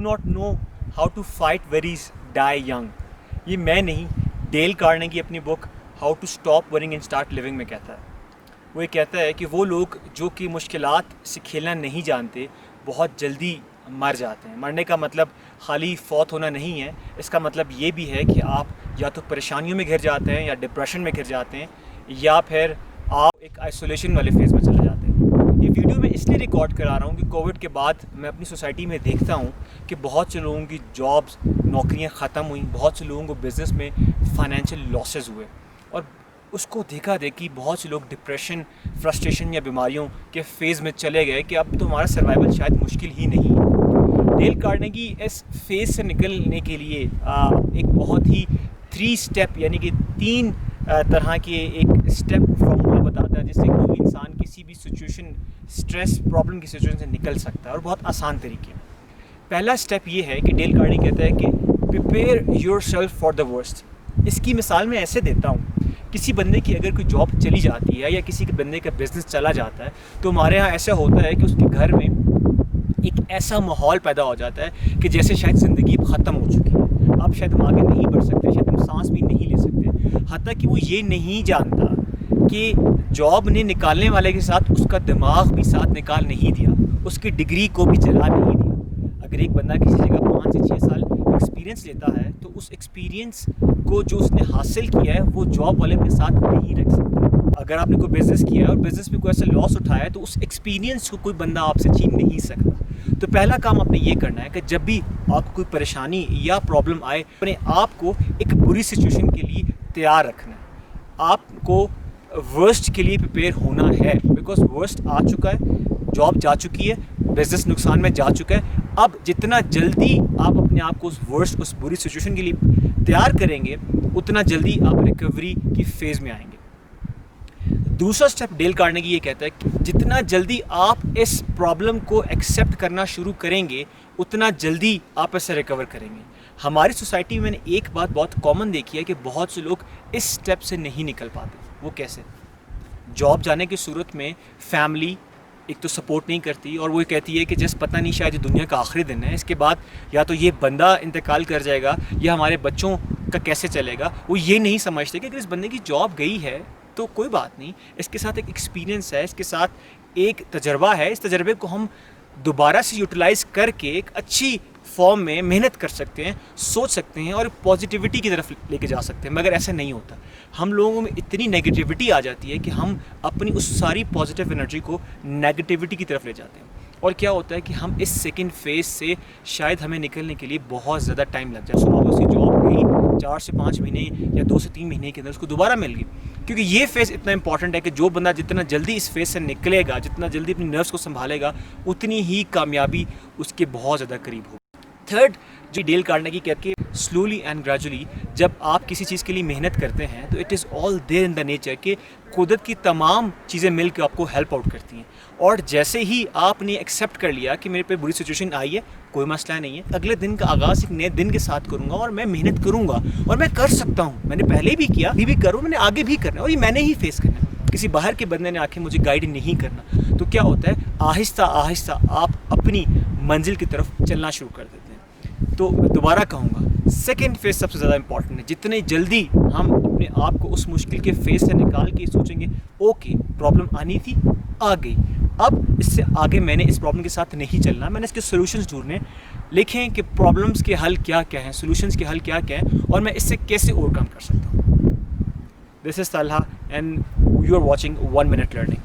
not know how to fight worries die young. یہ میں نہیں, ڈیل کارنیگی اپنی book how to stop worrying and start living میں کہتا ہے. وہ یہ کہتا ہے کہ وہ لوگ جو کہ مشکلات سے کھیلنا نہیں جانتے بہت جلدی مر جاتے ہیں. مرنے کا مطلب خالی فوت ہونا نہیں ہے, اس کا مطلب یہ بھی ہے کہ آپ یا تو پریشانیوں میں گر جاتے ہیں یا ڈپریشن میں گر جاتے ہیں, یا پھر آپ ایک آئسولیشن والے فیز میں چلے جاتے ہیں. یہ ویڈیو میں اس لیے ریکارڈ کرا رہا ہوں کہ کووڈ کے بعد میں اپنی سوسائٹی میں دیکھتا ہوں کہ بہت سے لوگوں کی جابس, نوکریاں ختم ہوئیں, بہت سے لوگوں کو بزنس میں فائنینشیل لاسز ہوئے, اور اس کو دیکھا دیکھی بہت سے لوگ ڈپریشن, فرسٹریشن یا بیماریوں کے فیز میں چلے گئے کہ اب تو ہمارا سروائیول شاید مشکل ہی نہیں ہے. ڈیل کارنیگی اس فیز سے نکلنے کے لیے ایک بہت ہی 3 اسٹیپ یعنی کہ 3 طرح کے ایک اسٹیپ فارمولا بتاتا ہے جس سے کوئی انسان کسی بھی سچویشن, اسٹریس, پرابلم کی سچویشن سے نکل سکتا ہے, اور بہت آسان طریقے. پہلا اسٹیپ یہ ہے کہ ڈیل کارنیگی کہتا ہے کہ prepare yourself for the worst. اس کی مثال میں ایسے دیتا ہوں, کسی بندے کی اگر کوئی جاب چلی جاتی ہے یا کسی کے بندے کا بزنس چلا جاتا ہے تو ہمارے ہاں ایسا ہوتا ہے کہ اس کے گھر میں ایک ایسا ماحول پیدا ہو جاتا ہے کہ جیسے شاید زندگی ختم ہو چکی ہے, اب شاید ہم آگے نہیں بڑھ سکتے, شاید ہم سانس بھی نہیں لے سکتے. حتیٰ کہ وہ یہ نہیں جانتا کہ جاب نے نکالنے والے کے ساتھ اس کا دماغ بھی ساتھ نکال نہیں دیا, اس کی ڈگری کو بھی جلا نہیں دیا. اگر ایک بندہ کسی جگہ 5 سے 6 سال ایکسپیرینس لیتا ہے تو اس ایکسپیرینس کو جو اس نے حاصل کیا ہے وہ جاب والے اپنے ساتھ نہیں رکھ سکتا. اگر آپ نے کوئی بزنس کیا ہے اور بزنس میں کوئی ایسا لاس اٹھایا ہے تو اس ایکسپیرینس کو کوئی بندہ آپ سے چھین نہیں سکتا. تو پہلا کام آپ نے یہ کرنا ہے کہ جب بھی آپ کو کوئی پریشانی یا پرابلم آئے, اپنے آپ کو ایک بری سچویشن کے لیے تیار رکھنا ہے. آپ کو ورسٹ کے لیے پریپیئر ہونا ہے, بیکاز ورسٹ آ چکا ہے, جاب جا چکی ہے, بزنس نقصان میں جا چکا ہے. اب جتنا جلدی آپ اپنے آپ کو اس ورسٹ, اس بری سچویشن کے لیے تیار کریں گے اتنا جلدی آپ ریکوری کی فیز میں آئیں گے. دوسرا اسٹیپ ڈیل کارنیگی یہ کہتا ہے کہ جتنا جلدی آپ اس پرابلم کو ایکسیپٹ کرنا شروع کریں گے اتنا جلدی آپ اس سے ریکور کریں گے. ہماری سوسائٹی میں نے ایک بات بہت کامن دیکھی ہے کہ بہت سے لوگ اس اسٹیپ سے نہیں نکل پاتے. وہ کیسے؟ جاب جانے کی صورت میں فیملی ایک تو سپورٹ نہیں کرتی, اور وہ کہتی ہے کہ جس پتہ نہیں شاید یہ دنیا کا آخری دن ہے, اس کے بعد یا تو یہ بندہ انتقال کر جائے گا یا ہمارے بچوں کا کیسے چلے گا. وہ یہ نہیں سمجھتے کہ اگر اس بندے کی جاب گئی ہے تو کوئی بات نہیں, اس کے ساتھ ایک ایکسپیرینس ہے, اس کے ساتھ ایک تجربہ ہے, اس تجربے کو ہم دوبارہ سے یوٹیلائز کر کے ایک اچھی فارم میں محنت کر سکتے ہیں, سوچ سکتے ہیں اور پازیٹیوٹی کی طرف لے کے جا سکتے ہیں. مگر ایسا نہیں ہوتا. ہم لوگوں میں اتنی نیگیٹیوٹی آ جاتی ہے کہ ہم اپنی اس ساری پازیٹیو انرجی کو نیگیٹیوٹی کی طرف لے جاتے ہیں, اور کیا ہوتا ہے کہ ہم اس سیکنڈ فیز سے شاید ہمیں نکلنے کے لیے بہت زیادہ ٹائم لگ جائے. سنا اس کی جاب گئی 4 سے 5 مہینے یا 2 سے 3 مہینے کے اندر اس کو دوبارہ مل گئی, کیونکہ یہ فیز اتنا امپورٹنٹ ہے کہ جو بندہ جتنا جلدی اس فیز سے نکلے گا, جتنا جلدی اپنی نروس کو سنبھالے گا, اتنی ہی کامیابی اس کے بہت زیادہ قریب ہوگی. تھرڈ جو ڈیل کارنیگی کہتے ہیں سلولی اینڈ گریجولی, جب آپ کسی چیز کے لیے محنت کرتے ہیں تو it is all there in the nature کہ قدرت کی تمام چیزیں مل کے آپ کو ہیلپ آؤٹ کرتی ہیں. اور جیسے ہی آپ نے ایکسیپٹ کر لیا کہ میرے پہ بری سچویشن آئی ہے, کوئی مسئلہ نہیں ہے, اگلے دن کا آغاز ایک نئے دن کے ساتھ کروں گا اور میں محنت کروں گا, اور میں کر سکتا ہوں. میں نے پہلے بھی کیا, ابھی بھی کروں, میں نے آگے بھی کرنا ہے, اور یہ میں نے ہی فیس کرنا ہے. کسی باہر کے بندے نے آ کے مجھے گائیڈ نہیں کرنا. تو کیا ہوتا ہے, آہستہ آہستہ آپ اپنی منزل کی طرف چلنا شروع کر دیتے ہیں. تو میں دوبارہ کہوں گا, سیکنڈ فیز سب سے زیادہ امپورٹنٹ ہے. جتنے جلدی ہم اپنے آپ کو اس مشکل کے فیز سے نکال کے سوچیں گے اوکے پرابلم آنی تھی, آ گئی, اب اس سے آگے میں نے اس پرابلم کے ساتھ نہیں چلنا, میں نے اس کے سولوشنز ڈھونڈنے. لکھیں کہ پرابلمس کے حل کیا کیا ہیں, سولوشنز کے حل کیا کیا ہیں, اور میں اس سے کیسے اوور کم کر سکتا ہوں. This is Talha and you are watching 1 Minute Learning.